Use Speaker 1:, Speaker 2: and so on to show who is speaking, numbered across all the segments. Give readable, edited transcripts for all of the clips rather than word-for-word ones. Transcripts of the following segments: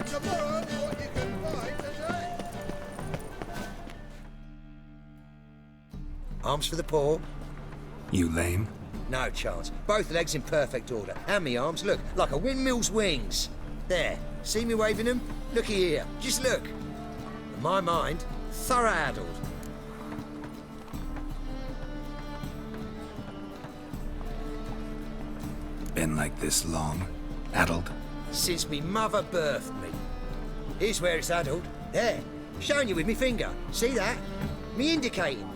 Speaker 1: find tomorrow what you can find today.
Speaker 2: Arms for the poor.
Speaker 3: You lame?
Speaker 2: No chance. Both legs in perfect order. And me arms, look, like a windmill's wings. There. See me waving them? Looky here. Just look. In my mind, thorough addled.
Speaker 3: Been like this long? Addled?
Speaker 2: Since me mother birthed me. Here's where it's addled. There. Showing you with me finger. See that? Me indicating.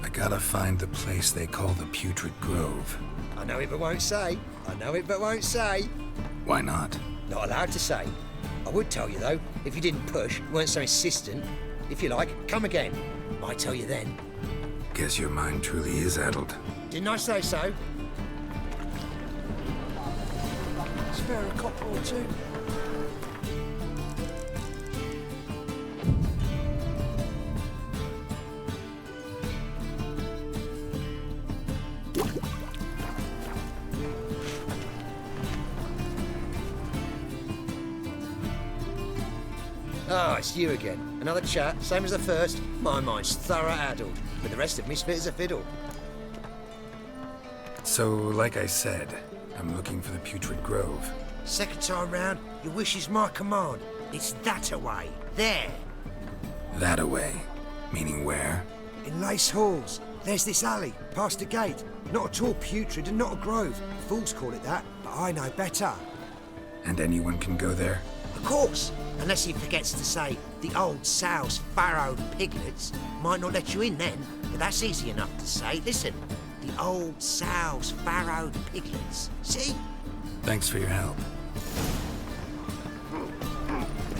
Speaker 3: I gotta find the place they call the Putrid Grove.
Speaker 2: I know it but won't say. I know it but won't say.
Speaker 3: Why not?
Speaker 2: Not allowed to say. I would tell you though, if you didn't push, weren't so insistent. If you like, come again. Might tell you then.
Speaker 3: Guess your mind truly is addled.
Speaker 2: Didn't I say so?
Speaker 4: Spare a copper or two.
Speaker 2: Ah, it's you again. Another chat, same as the first. My mind's thorough addled, but the rest of me's fit as a fiddle.
Speaker 3: So, like I said, I'm looking for the Putrid Grove.
Speaker 2: Second time round, your wish is my command. It's that away. There.
Speaker 3: That away? Meaning where?
Speaker 2: In Lace Halls. There's this alley, past the gate. Not at all putrid and not a grove. Fools call it that, but I know better.
Speaker 3: And anyone can go there?
Speaker 2: Of course, unless he forgets to say the old sow's farrowed piglets. Might not let you in then, but that's easy enough to say. Listen, the old sow's farrowed piglets. See?
Speaker 3: Thanks for your help.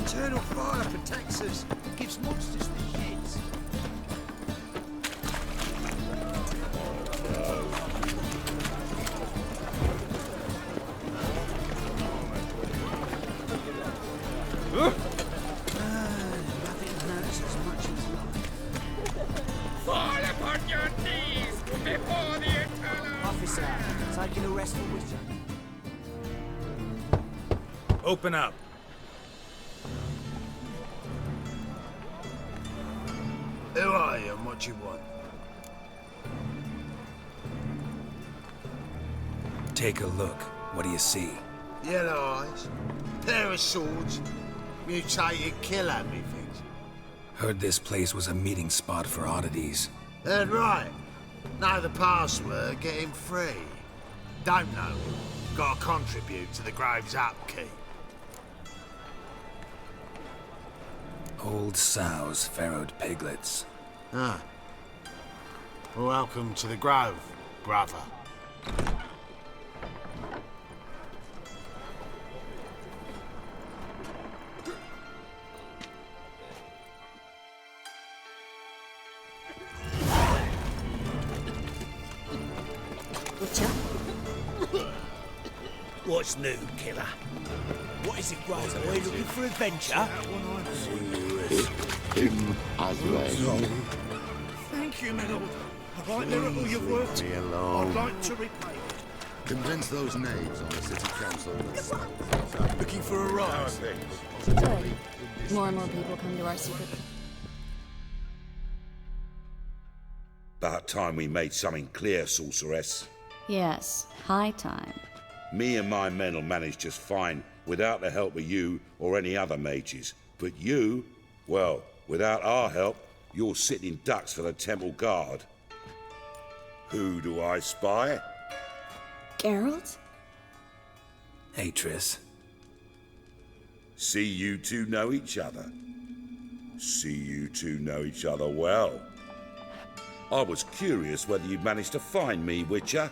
Speaker 2: Eternal fire protects us, gives monsters the shits.
Speaker 5: Fall upon your knees before the Eternal!
Speaker 4: Officer, taking a restful with you.
Speaker 3: Open up!
Speaker 1: Who are you and what you want?
Speaker 3: Take a look. What do you see?
Speaker 1: Yellow eyes, pair of swords, mutated killer, methinks.
Speaker 3: Heard this place was a meeting spot for oddities.
Speaker 1: Heard right. Know the password, get him free. Don't know. Gotta contribute to the Grove's upkeep.
Speaker 3: Old sows, farrowed piglets.
Speaker 1: Ah. Welcome to the Grove, brother.
Speaker 6: What's new, killer?
Speaker 4: What is it, Grove? Are you looking for adventure?
Speaker 7: Him as well.
Speaker 6: Thank you, my lord. A right miracle you've worked.
Speaker 7: Me alone.
Speaker 6: I'd like to repay it.
Speaker 7: Convince those knaves on the city council.
Speaker 6: Looking for a rise.
Speaker 8: Good. More and more people come to our secret.
Speaker 9: About time we made something clear, sorceress.
Speaker 8: Yes, high time.
Speaker 9: Me and my men will manage just fine without the help of you or any other mages. But you, well, without our help, you're sitting ducks for the temple guard. Who do I spy?
Speaker 8: Geralt?
Speaker 3: Hey, Triss.
Speaker 9: See you two know each other. See you two know each other well. I was curious whether you'd managed to find me, Witcher.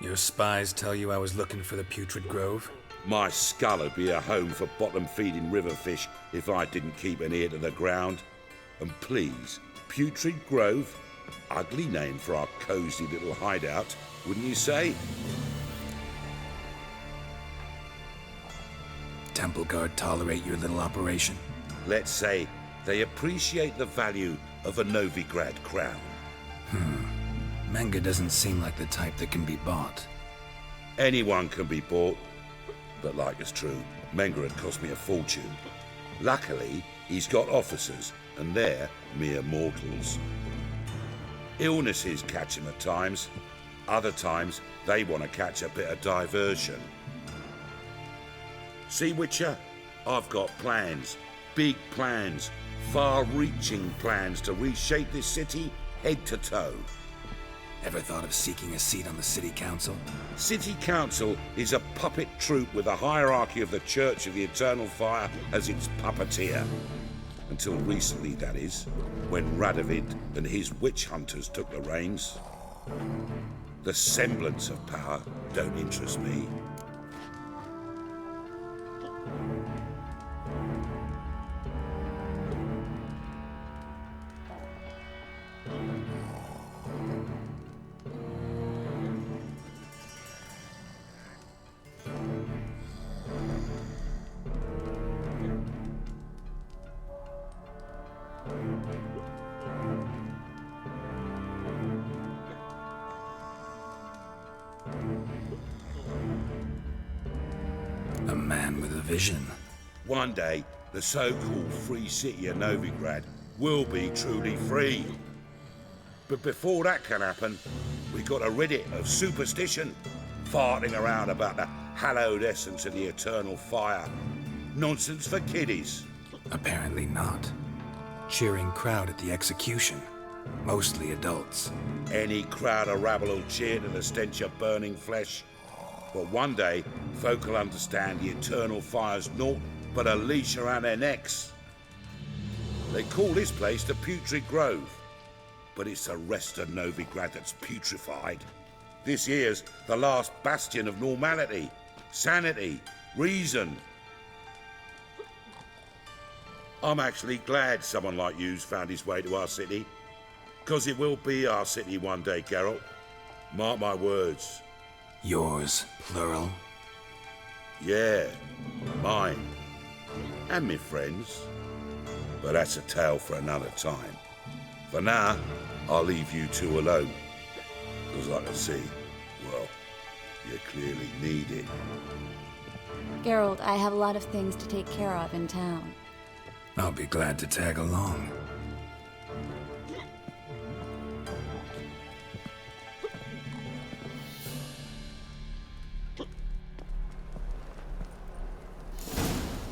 Speaker 3: Your spies tell you I was looking for the Putrid Grove?
Speaker 9: My skull would be a home for bottom-feeding river fish if I didn't keep an ear to the ground. And please, Putrid Grove? Ugly name for our cosy little hideout, wouldn't you say?
Speaker 3: Temple Guard tolerate your little operation?
Speaker 9: Let's say They appreciate the value of a Novigrad crown.
Speaker 3: Menga doesn't seem like the type that can be bought.
Speaker 9: Anyone can be bought, but like it's true, Menga had cost me a fortune. Luckily, he's got officers, and they're mere mortals. Illnesses catch him at times. Other times, they want to catch a bit of diversion. See, Witcher? I've got plans. Big plans. Far-reaching plans to reshape this city head to toe.
Speaker 3: Ever thought of seeking a seat on the city council?
Speaker 9: City Council is a puppet troupe with a hierarchy of the Church of the Eternal Fire as its puppeteer. Until recently, that is, when Radovid and his witch hunters took the reins. The semblance of power don't interest me.
Speaker 3: A man with a vision.
Speaker 9: One day, the so-called free city of Novigrad will be truly free. But before that can happen, we got to rid it of superstition, farting around about the hallowed essence of the eternal fire. Nonsense for kiddies.
Speaker 3: Apparently not. Cheering crowd at the execution. Mostly adults.
Speaker 9: Any crowd of rabble will cheer to the stench of burning flesh. But one day, folk will understand the eternal fire's naught but a leash around their necks. They call this place the Putrid Grove, but it's the rest of Novigrad that's putrefied. This here's the last bastion of normality, sanity, reason. I'm actually glad someone like you's found his way to our city, 'cause it will be our city one day, Geralt. Mark my words.
Speaker 3: Yours, plural.
Speaker 9: Yeah, mine. And me friends. But that's a tale for another time. For now, I'll leave you two alone. 'Cause I can see, well, you clearly need it.
Speaker 8: Geralt, I have a lot of things to take care of in town.
Speaker 3: I'll be glad to tag along.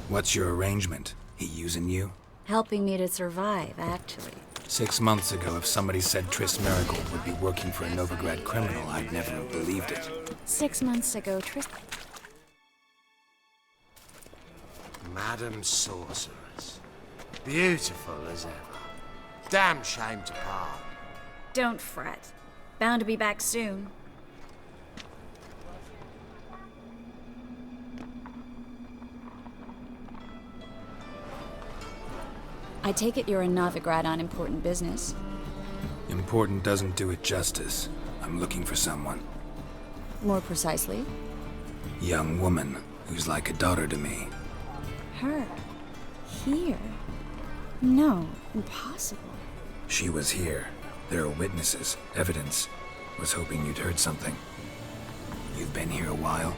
Speaker 3: What's your arrangement? He using you?
Speaker 8: Helping me to survive, actually.
Speaker 3: 6 months ago, if somebody said Triss Merigold would be working for a Novigrad criminal, I'd never have believed it.
Speaker 8: 6 months ago, Triss...
Speaker 1: Madam Sorceress. Beautiful as ever. Damn shame to part.
Speaker 8: Don't fret. Bound to be back soon. I take it you're in Novigrad on important business.
Speaker 3: Important doesn't do it justice. I'm looking for someone.
Speaker 8: More precisely?
Speaker 3: Young woman who's like a daughter to me.
Speaker 8: Her? Here? No, impossible.
Speaker 3: She was here. There are witnesses, evidence. Was hoping you'd heard something. You've been here a while.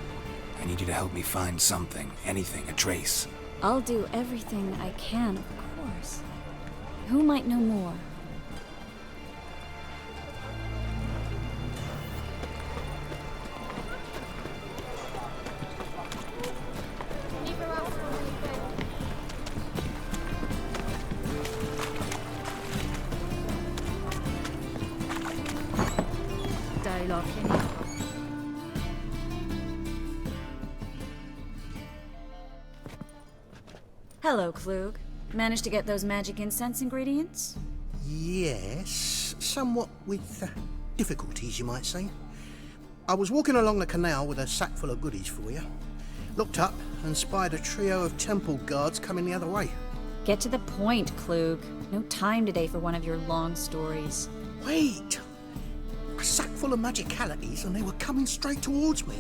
Speaker 3: I need you to help me find something, anything, a trace.
Speaker 8: I'll do everything I can, of course. Who might know more? Hello, Klug. Managed to get those magic incense ingredients?
Speaker 10: Yes, somewhat with difficulties, you might say. I was walking along the canal with a sack full of goodies for you. Looked up and spied a trio of temple guards coming the other way.
Speaker 8: Get to the point, Klug. No time today for one of your long stories.
Speaker 10: Wait! A sack full of magicalities and they were coming straight towards me.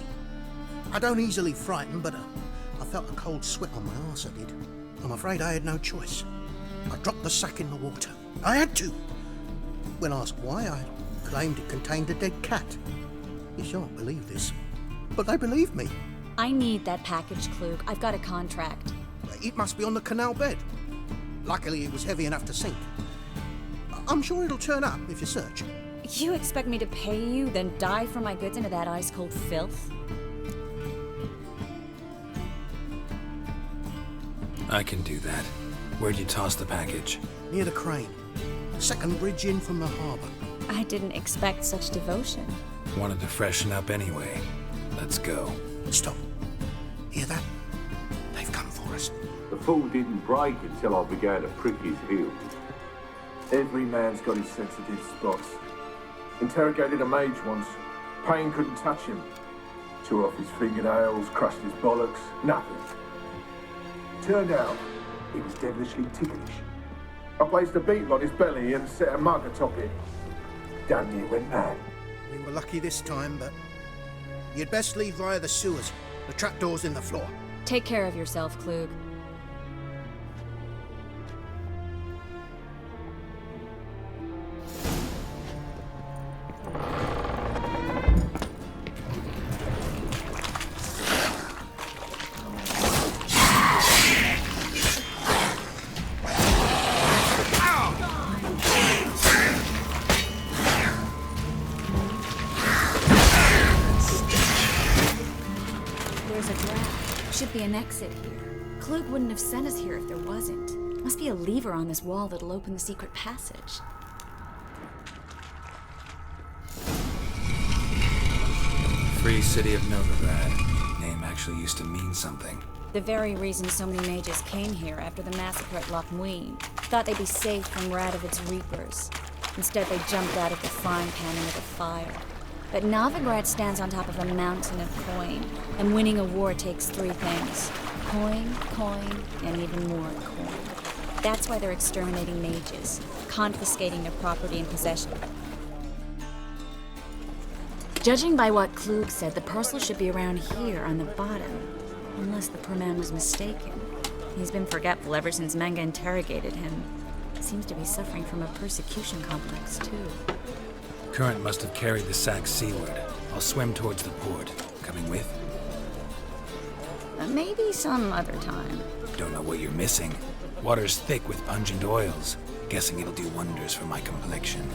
Speaker 10: I don't easily frighten, but I felt a cold sweat on my arse, I did. I'm afraid I had no choice. I dropped the sack in the water. I had to. When asked why, I claimed it contained a dead cat. You shan't believe this, but they believed me.
Speaker 8: I need that package, Klug. I've got a contract.
Speaker 10: It must be on the canal bed. Luckily, it was heavy enough to sink. I'm sure it'll turn up if you search.
Speaker 8: You expect me to pay you, then dive for my goods into that ice-cold filth?
Speaker 3: I can do that. Where'd you toss the package?
Speaker 10: Near the crane. Second bridge in from the harbour.
Speaker 8: I didn't expect such devotion.
Speaker 3: Wanted to freshen up anyway. Let's go.
Speaker 10: Stop. Hear that? They've come for us.
Speaker 11: The fall didn't break until I began to prick his heels.
Speaker 12: Every man's got his sensitive spots. Interrogated a mage once. Pain couldn't touch him. Tore off his fingernails, crushed his bollocks, nothing. Turned out, he was devilishly ticklish. I placed a beetle on his belly and set a mug atop it. Damn near went mad.
Speaker 10: We were lucky this time, but you'd best leave via the sewers. The trapdoor's in the floor.
Speaker 8: Take care of yourself, Klug. Should be an exit here. Klug wouldn't have sent us here if there wasn't. Must be a lever on this wall that'll open the secret passage.
Speaker 3: Free city of Novigrad. Name actually used to mean something.
Speaker 8: The very reason so many mages came here after the massacre at Loch Muin. Thought they'd be safe from Radovid's reapers. Instead, they jumped out of the frying pan into the fire. But Novigrad stands on top of a mountain of coin, and winning a war takes three things. Coin, coin, and even more coin. That's why they're exterminating mages, confiscating their property and possession. Judging by what Klug said, the parcel should be around here on the bottom, unless the poor man was mistaken. He's been forgetful ever since Manga interrogated him. Seems to be suffering from a persecution complex, too.
Speaker 3: Current must have carried the sack seaward. I'll swim towards the port. Coming with?
Speaker 8: Maybe some other time.
Speaker 3: Don't know what you're missing. Water's thick with pungent oils. Guessing it'll do wonders for my complexion.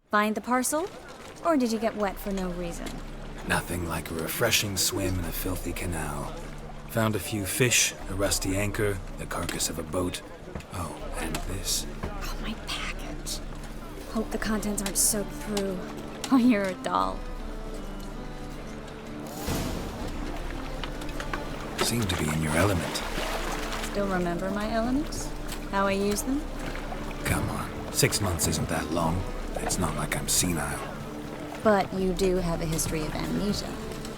Speaker 8: Find the parcel? Or did you get wet for no reason?
Speaker 3: Nothing like a refreshing swim in a filthy canal. Found a few fish, a rusty anchor, the carcass of a boat. Oh, and this.
Speaker 8: Oh, my package. Hope the contents aren't soaked through. Oh, you're a doll.
Speaker 3: Seem to be in your element.
Speaker 8: Still remember my elements? How I use them?
Speaker 3: Come on, 6 months isn't that long. It's not like I'm senile.
Speaker 8: But you do have a history of amnesia.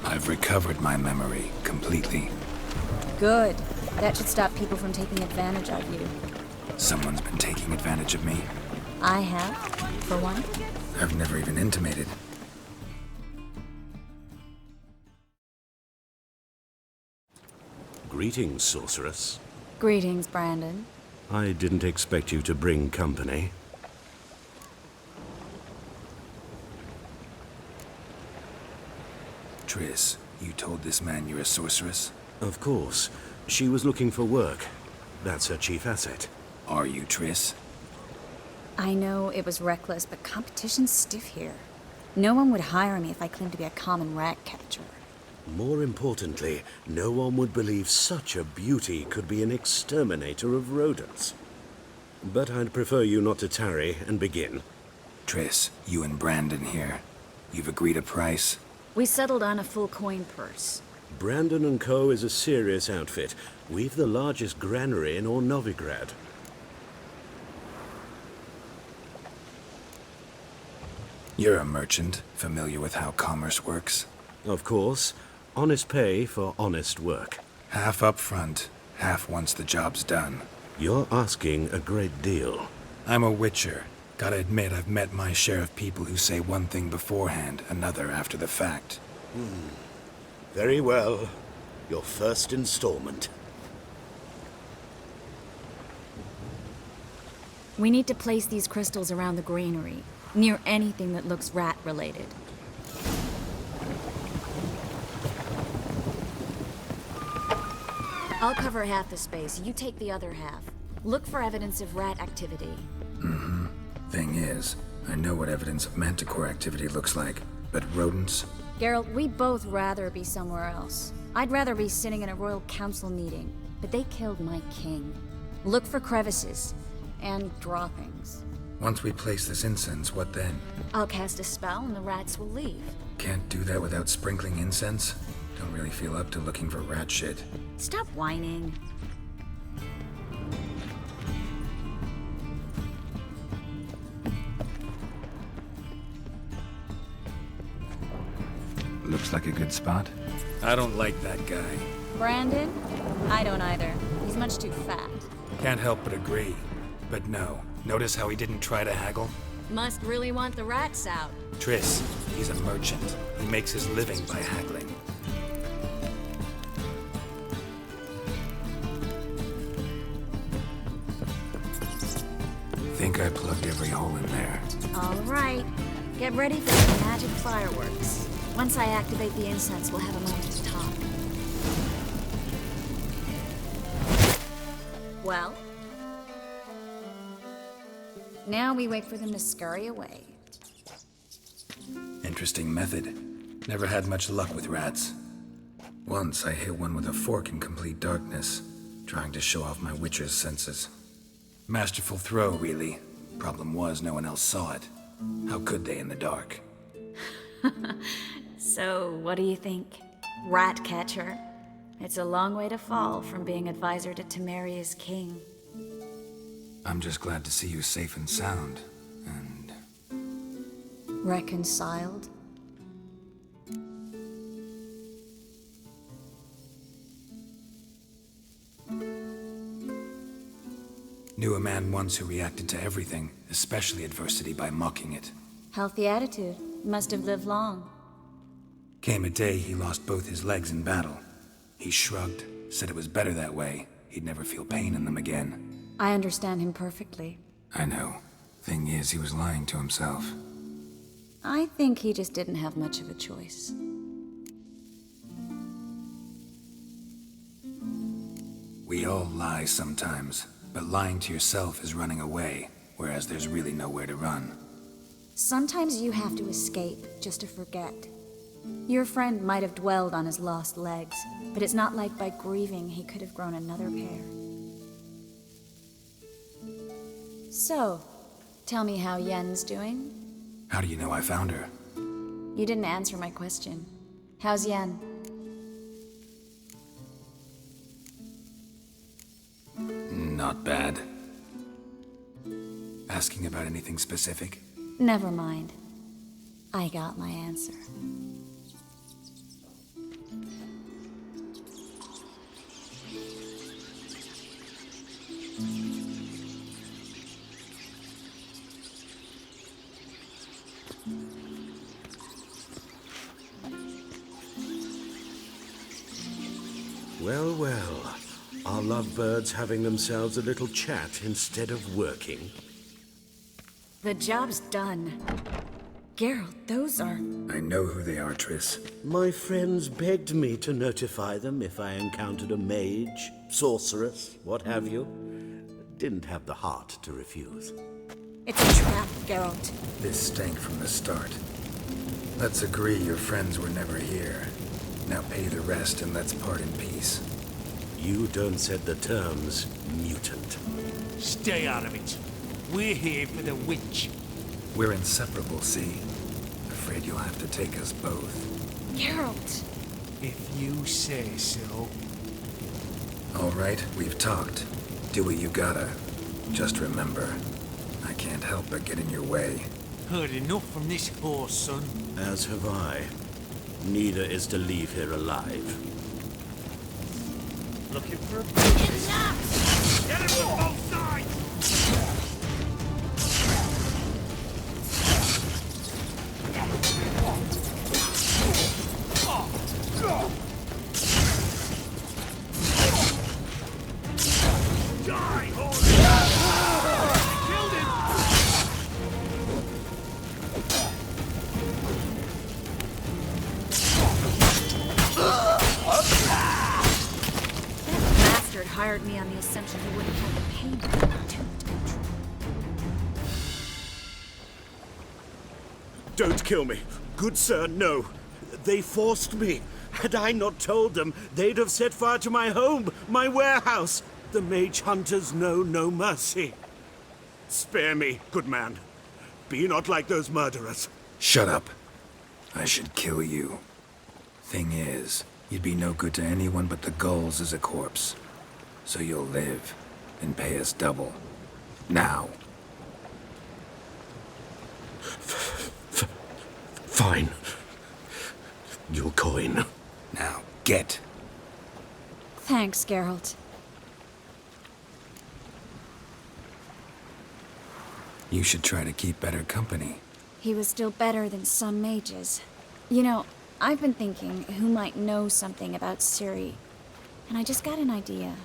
Speaker 3: I've recovered my memory completely.
Speaker 8: Good. That should stop people from taking advantage of you.
Speaker 3: Someone's been taking advantage of me.
Speaker 8: I have, for one.
Speaker 3: I've never even intimated.
Speaker 13: Greetings, sorceress.
Speaker 8: Greetings, Brandon.
Speaker 13: I didn't expect you to bring company.
Speaker 3: Triss, you told this man you're a sorceress?
Speaker 13: Of course. She was looking for work. That's her chief asset.
Speaker 3: Are you Triss?
Speaker 8: I know it was reckless, but competition's stiff here. No one would hire me if I claimed to be a common rat catcher.
Speaker 13: More importantly, no one would believe such a beauty could be an exterminator of rodents. But I'd prefer you not to tarry and begin.
Speaker 3: Triss, you and Brandon here. You've agreed a price?
Speaker 8: We settled on a full coin purse.
Speaker 13: Brandon & Co. is a serious outfit. We've the largest granary in all Novigrad.
Speaker 3: You're a merchant, familiar with how commerce works?
Speaker 13: Of course. Honest pay for honest work.
Speaker 3: Half up front, half once the job's done.
Speaker 13: You're asking a great deal.
Speaker 3: I'm a witcher. Gotta admit, I've met my share of people who say one thing beforehand, another after the fact.
Speaker 2: Very well. Your first installment.
Speaker 8: We need to place these crystals around the granary, near anything that looks rat-related. I'll cover half the space, you take the other half. Look for evidence of rat activity.
Speaker 3: Thing is, I know what evidence of manticore activity looks like, but rodents?
Speaker 8: Geralt, we'd both rather be somewhere else. I'd rather be sitting in a royal council meeting, but they killed my king. Look for crevices and droppings.
Speaker 3: Once we place this incense, what then?
Speaker 8: I'll cast a spell and the rats will leave.
Speaker 3: Can't do that without sprinkling incense? Don't really feel up to looking for rat shit.
Speaker 8: Stop whining.
Speaker 3: Looks like a good spot. I don't like that guy.
Speaker 8: Brandon? I don't either. He's much too fat.
Speaker 3: Can't help but agree. But no, notice how he didn't try to haggle?
Speaker 8: Must really want the rats out.
Speaker 3: Triss, he's a merchant. He makes his living by haggling. Think I plugged every hole in there.
Speaker 8: All right. Get ready for the magic fireworks. Once I activate the incense, we'll have a moment to talk. Well? Now we wait for them to scurry away.
Speaker 3: Interesting method. Never had much luck with rats. Once I hit one with a fork in complete darkness, trying to show off my witcher's senses. Masterful throw, really. Problem was, no one else saw it. How could they in the dark?
Speaker 8: So, what do you think? Rat catcher? It's a long way to fall from being advisor to Temeria's king.
Speaker 3: I'm just glad to see you safe and sound, and...
Speaker 8: Reconciled?
Speaker 3: Knew a man once who reacted to everything, especially adversity, by mocking it.
Speaker 8: Healthy attitude. Must have lived long.
Speaker 3: Came a day he lost both his legs in battle. He shrugged, said it was better that way. He'd never feel pain in them again.
Speaker 8: I understand him perfectly.
Speaker 3: I know. Thing is, he was lying to himself.
Speaker 8: I think he just didn't have much of a choice.
Speaker 3: We all lie sometimes, but lying to yourself is running away, whereas there's really nowhere to run.
Speaker 8: Sometimes you have to escape just to forget. Your friend might have dwelled on his lost legs, but it's not like by grieving he could have grown another pair. So, tell me how Yen's doing?
Speaker 3: How do you know I found her?
Speaker 8: You didn't answer my question. How's Yen?
Speaker 3: Not bad. Asking about anything specific?
Speaker 8: Never mind. I got my answer.
Speaker 13: Well, well. Are lovebirds having themselves a little chat instead of working?
Speaker 8: The job's done. Geralt, those are...
Speaker 3: I know who they are, Triss.
Speaker 13: My friends begged me to notify them if I encountered a mage, sorceress, what have you. Didn't have the heart to refuse.
Speaker 8: It's a trap, Geralt.
Speaker 3: This stank from the start. Let's agree your friends were never here. Now pay the rest and let's part in peace.
Speaker 13: You don't set the terms, mutant.
Speaker 4: Stay out of it. We're here for the witch.
Speaker 3: We're inseparable, see? Afraid you'll have to take us both.
Speaker 8: Geralt!
Speaker 4: If you say so.
Speaker 3: All right, we've talked. Do what you gotta. Just remember, I can't help but get in your way.
Speaker 4: Heard enough from this horse, son.
Speaker 13: As have I. Neither is to leave here alive.
Speaker 4: Looking for a bitch. Get him from both sides! Die, horse! Killed him!
Speaker 8: Bastard hired me on the assumption he wouldn't have the pain.
Speaker 13: Don't kill me. Good sir, no. They forced me. Had I not told them, they'd have set fire to my home, my warehouse. The mage hunters know no mercy. Spare me, good man. Be not like those murderers.
Speaker 3: Shut up. I should kill you. Thing is, you'd be no good to anyone but the gulls as a corpse. So you'll live and pay us double. Now.
Speaker 13: Fine. Your coin.
Speaker 3: Now, get.
Speaker 8: Thanks, Geralt.
Speaker 3: You should try to keep better company.
Speaker 8: He was still better than some mages. You know, I've been thinking who might know something about Ciri. And I just got an idea.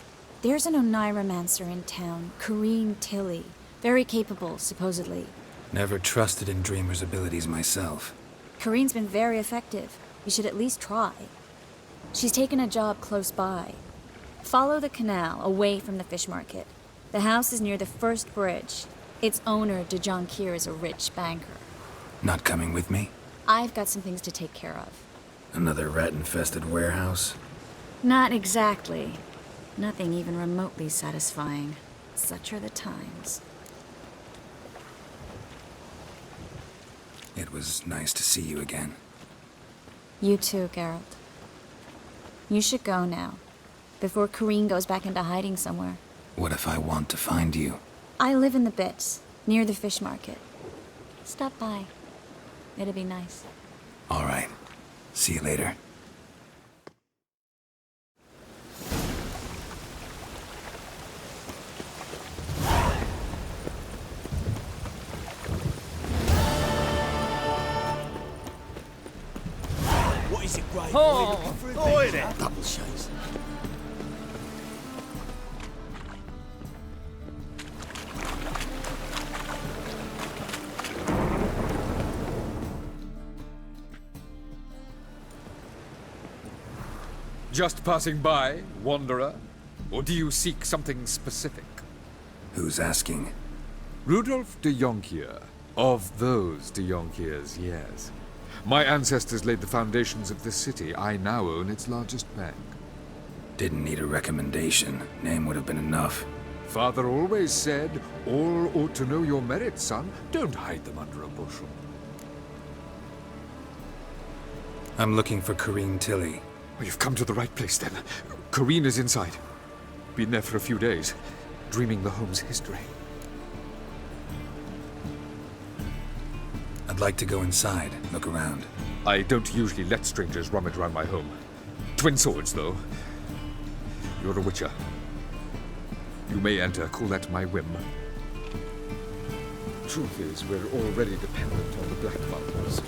Speaker 8: There's an Oneiromancer in town, Corrine Tilly. Very capable, supposedly.
Speaker 3: Never trusted in Dreamer's abilities myself.
Speaker 8: Corrine's been very effective. You should at least try. She's taken a job close by. Follow the canal, away from the fish market. The house is near the first bridge. Its owner, de Jonquier, is a rich banker.
Speaker 3: Not coming with me?
Speaker 8: I've got some things to take care of.
Speaker 3: Another rat-infested warehouse?
Speaker 8: Not exactly. Nothing even remotely satisfying. Such are the times.
Speaker 3: It was nice to see you again.
Speaker 8: You too, Geralt. You should go now, before Corrine goes back into hiding somewhere.
Speaker 3: What if I want to find you?
Speaker 8: I live in the Bits, near the fish market. Stop by. It'll be nice.
Speaker 3: All right. See you later.
Speaker 4: What is it, Grey?
Speaker 5: Oh,
Speaker 4: looking for
Speaker 5: oi
Speaker 4: adventure?
Speaker 5: there.
Speaker 10: Double shades.
Speaker 5: Just passing by, wanderer? Or do you seek something specific?
Speaker 3: Who's asking?
Speaker 5: Rudolf de Jonquier. Of those de Jonquiers, yes. My ancestors laid the foundations of this city. I now own its largest bank.
Speaker 3: Didn't need a recommendation. Name would have been enough.
Speaker 5: Father always said, all ought to know your merits, son. Don't hide them under a bushel.
Speaker 3: I'm looking for Corrine Tilly.
Speaker 5: Well, you've come to the right place, then. Corrine is inside. Been there for a few days, dreaming the home's history.
Speaker 3: I'd like to go inside, look around.
Speaker 5: I don't usually let strangers rummage around my home. Twin swords, though. You're a witcher. You may enter, call that my whim. Truth is, we're already dependent on the Black Bundles.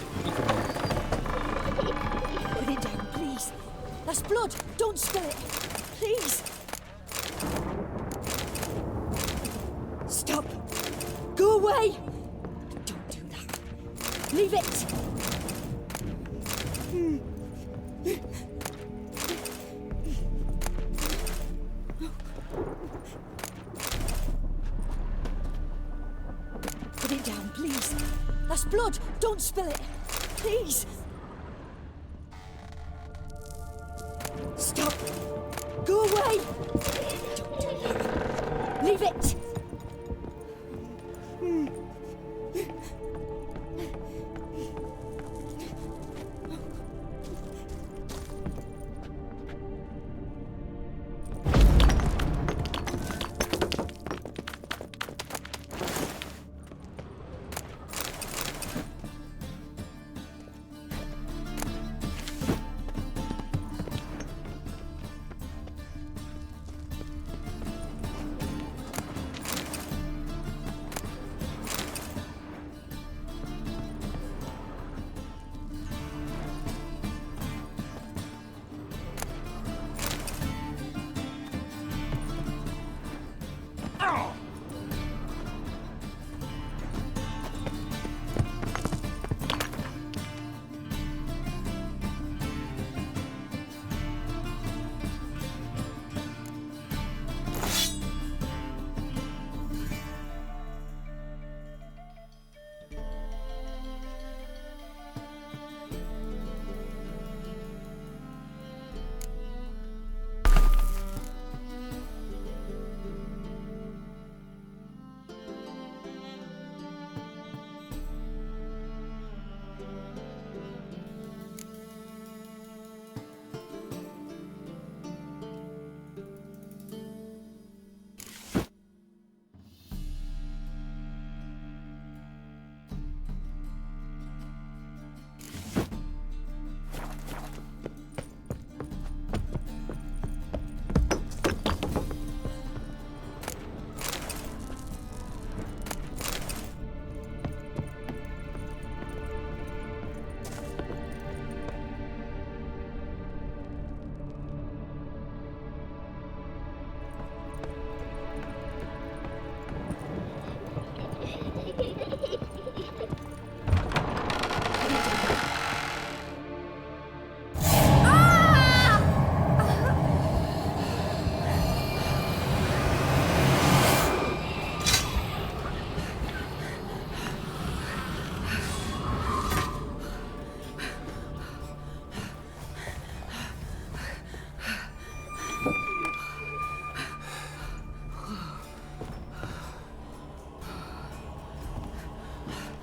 Speaker 14: Put it down, please. That's blood. Don't spill it. Please. Don't spill it. Please. Stop. Go away. Don't do that. Leave it.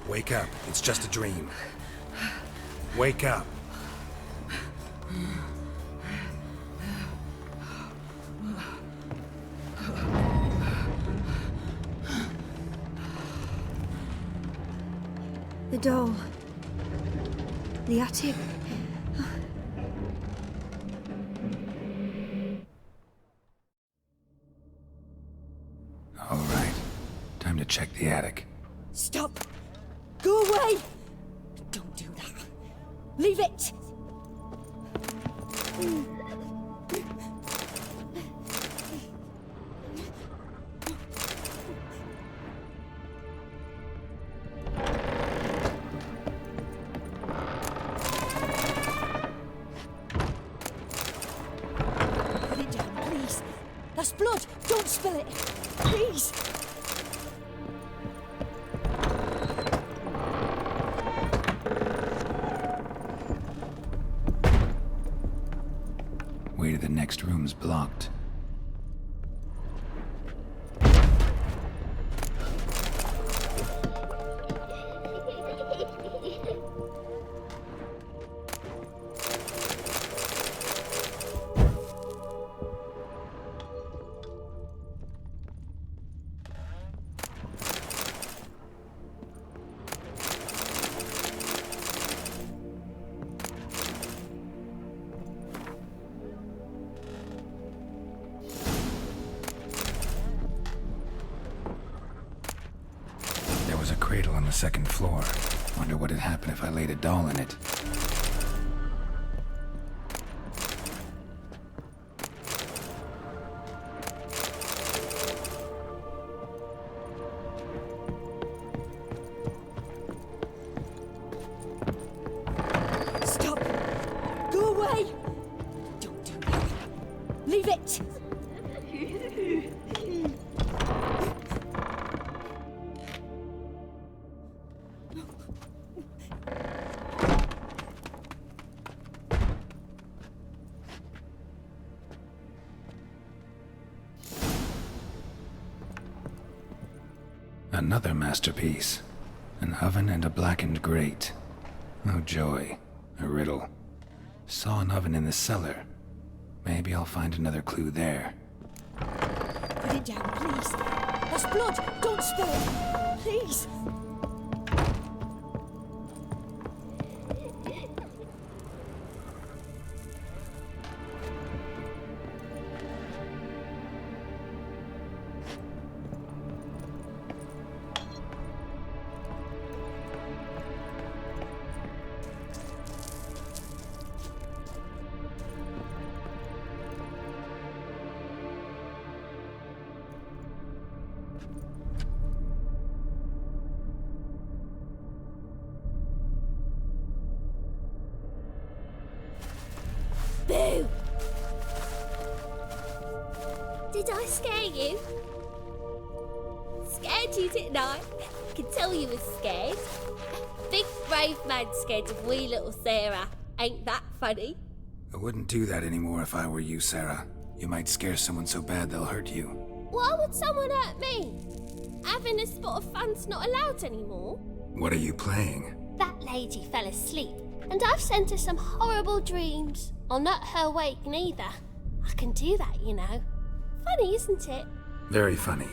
Speaker 3: Wake up. It's just a dream. Wake up.
Speaker 14: The doll. The attic.
Speaker 3: All right. Time to check the attic.
Speaker 14: Stop! Go away! Don't do that. Leave it! Put it down, please. That's blood! Don't spill it! Please!
Speaker 3: Way to the next room's blocked. There was a cradle on the second floor. Wonder what'd happen if I laid a doll in it.
Speaker 14: Stop! Go away! Don't do that. Leave it!
Speaker 3: Another masterpiece. An oven and a blackened grate. Oh joy. A riddle. Saw an oven in the cellar. Maybe I'll find another clue there.
Speaker 14: Put it down, please. That's blood. Don't spill it. Please.
Speaker 15: Boo! Did I scare you? Scared you, didn't I? I can tell you was scared. Big brave man scared of wee little Sarah. Ain't that funny?
Speaker 3: I wouldn't do that anymore if I were you, Sarah. You might scare someone so bad they'll hurt you.
Speaker 15: Why would someone hurt me? Having a spot of fun's not allowed anymore.
Speaker 3: What are you playing?
Speaker 15: That lady fell asleep, and I've sent her some horrible dreams. I'll not her wake neither. I can do that, you know. Funny, isn't it?
Speaker 3: Very funny.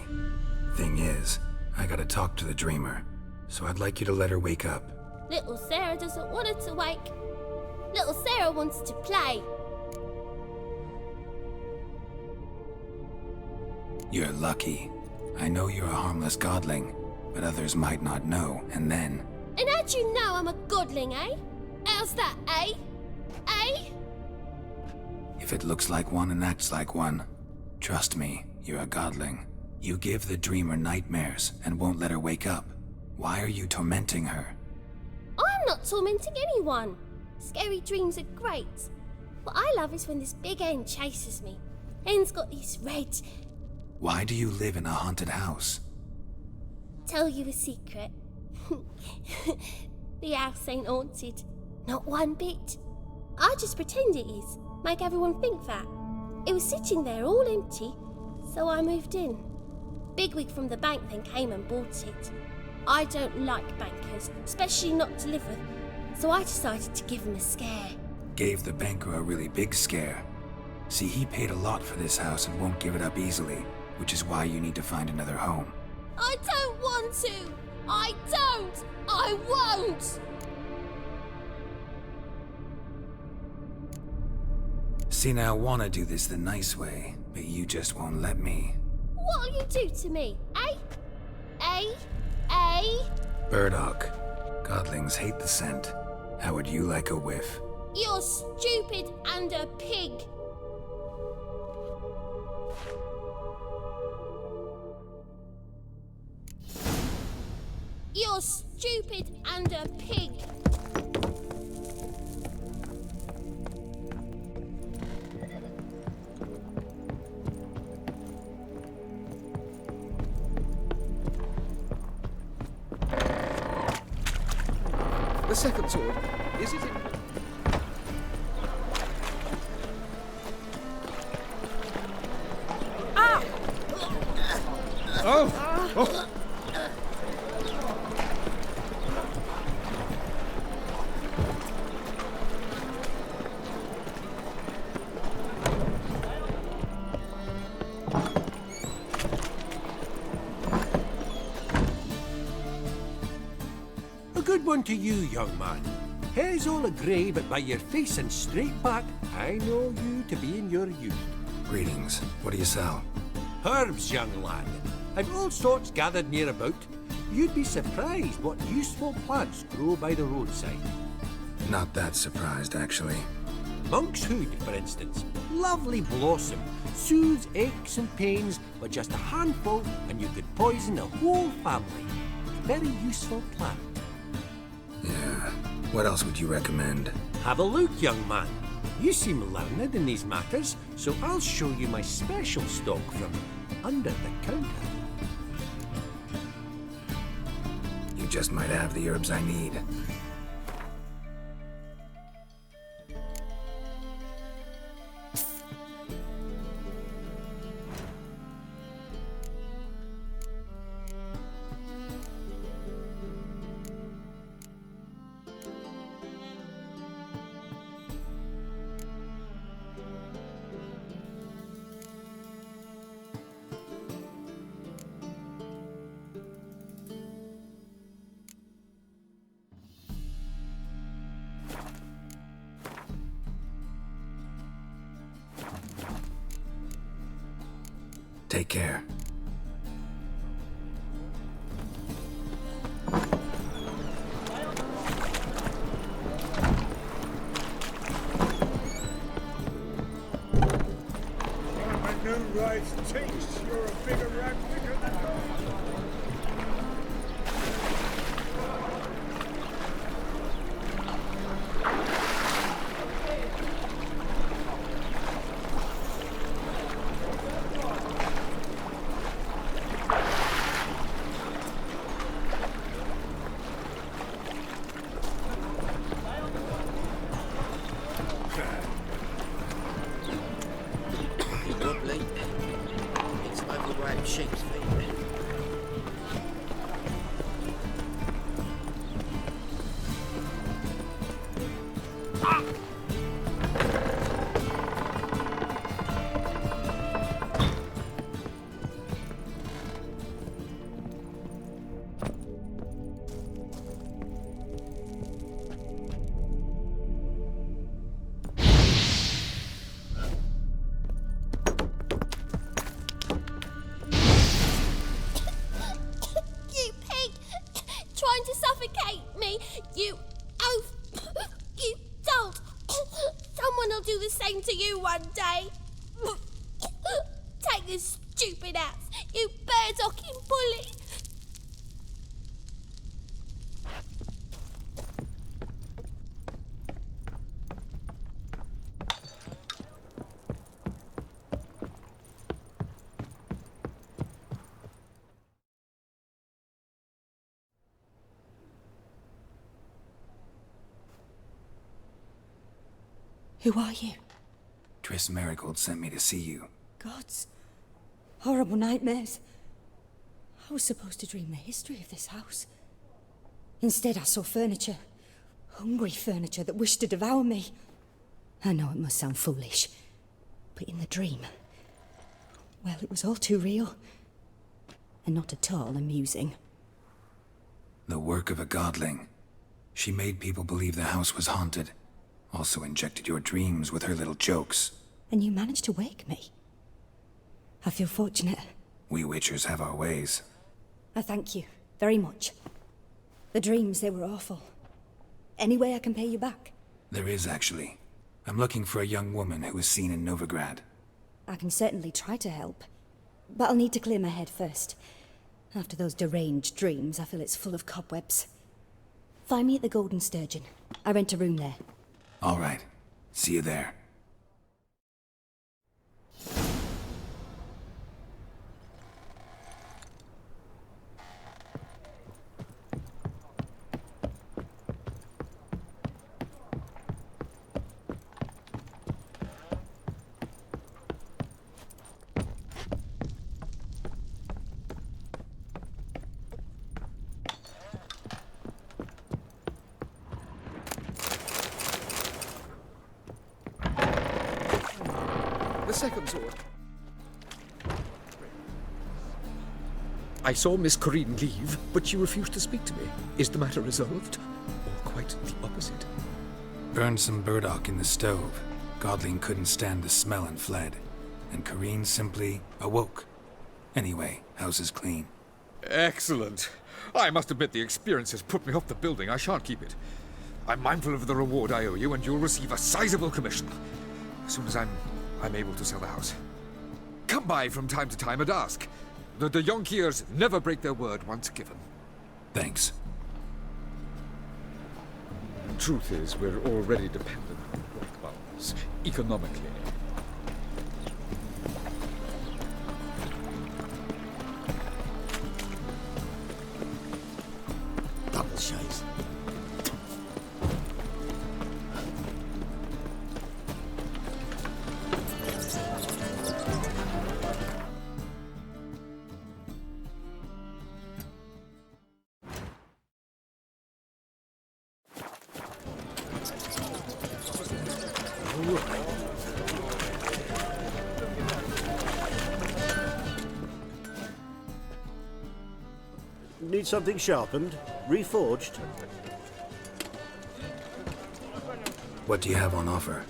Speaker 3: Thing is, I gotta talk to the dreamer, so I'd like you to let her wake up.
Speaker 15: Little Sarah doesn't want her to wake. Little Sarah wants to play.
Speaker 3: You're lucky. I know you're a harmless godling, but others might not know, and then...
Speaker 15: And how'd you know I'm a godling, eh? How's that, eh? Eh?
Speaker 3: If it looks like one and acts like one, trust me, you're a godling. You give the dreamer nightmares and won't let her wake up. Why are you tormenting her?
Speaker 15: I'm not tormenting anyone. Scary dreams are great. What I love is when this big hen chases me. Hen's got these red...
Speaker 3: Why do you live in a haunted house?
Speaker 15: Tell you a secret. The house ain't haunted. Not one bit. I just pretend it is. Make everyone think that. It was sitting there all empty, so I moved in. Bigwig from the bank then came and bought it. I don't like bankers, especially not to live with, so I decided to give him a scare.
Speaker 3: Gave the banker a really big scare. See, he paid a lot for this house and won't give it up easily, which is why you need to find another home.
Speaker 15: I don't want to! I don't! I won't!
Speaker 3: See, now I want to do this the nice way, but you just won't let me.
Speaker 15: What'll you do to me, eh? Eh? Eh?
Speaker 3: Burdock. Godlings hate the scent. How would you like a whiff?
Speaker 15: You're stupid and a pig. You're stupid and a pig.
Speaker 5: The second sword, is it in...
Speaker 14: Ah!
Speaker 5: Oh! Oh!
Speaker 4: A good one to you, young man. Hair's all a grey, but by your face and straight back, I know you to be in your youth.
Speaker 3: Greetings. What do you sell?
Speaker 4: Herbs, young lad. I've all sorts gathered near about. You'd be surprised what useful plants grow by the roadside.
Speaker 3: Not that surprised, actually.
Speaker 4: Monk's hood, for instance. Lovely blossom. Soothes aches and pains, but just a handful and you could poison a whole family. Very useful plant.
Speaker 3: Yeah. What else would you recommend?
Speaker 4: Have a look, young man. You seem learned in these matters, so I'll show you my special stock from under the counter.
Speaker 3: You just might have the herbs I need. Take care.
Speaker 6: My new ride's taste. You're a bigger rat quicker than
Speaker 2: Wobbly. It's overgrown sheep's feet.
Speaker 15: You pig! Trying to suffocate me! You oaf! You dolt! Someone will do the same to you one day! Take this stupid axe, you bird-hocking bully!
Speaker 14: Who are you?
Speaker 3: Triss Marigold sent me to see you.
Speaker 14: Gods. Horrible nightmares. I was supposed to dream the history of this house. Instead, I saw furniture. Hungry furniture that wished to devour me. I know it must sound foolish, but in the dream, well, it was all too real. And not at all amusing.
Speaker 3: The work of a godling. She made people believe the house was haunted. Also injected your dreams with her little jokes.
Speaker 14: And you managed to wake me. I feel fortunate.
Speaker 3: We Witchers have our ways.
Speaker 14: I thank you very much. The dreams, they were awful. Any way I can pay you back?
Speaker 3: There is, actually. I'm looking for a young woman who was seen in Novigrad.
Speaker 14: I can certainly try to help. But I'll need to clear my head first. After those deranged dreams, I feel it's full of cobwebs. Find me at the Golden Sturgeon. I rent a room there.
Speaker 3: All right. See you there.
Speaker 16: The second sword. I saw Miss Corinne leave, but she refused to speak to me. Is the matter resolved? Or quite the opposite?
Speaker 3: Burned some burdock in the stove. Godling couldn't stand the smell and fled. And Corinne simply awoke. Anyway, house is clean.
Speaker 5: Excellent. I must admit the experience has put me off the building. I shan't keep it. I'm mindful of the reward I owe you, and you'll receive a sizable commission. As soon as I'm able to sell the house. Come by from time to time and ask. The de Jonkiers never break their word once given.
Speaker 3: Thanks.
Speaker 5: Truth is, we're already dependent on rock bounds, economically.
Speaker 2: Double shades.
Speaker 13: Need something sharpened? Reforged?
Speaker 3: What do you have on offer?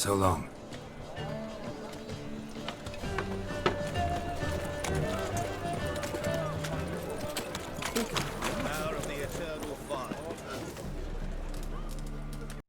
Speaker 3: So long.
Speaker 10: I think I'm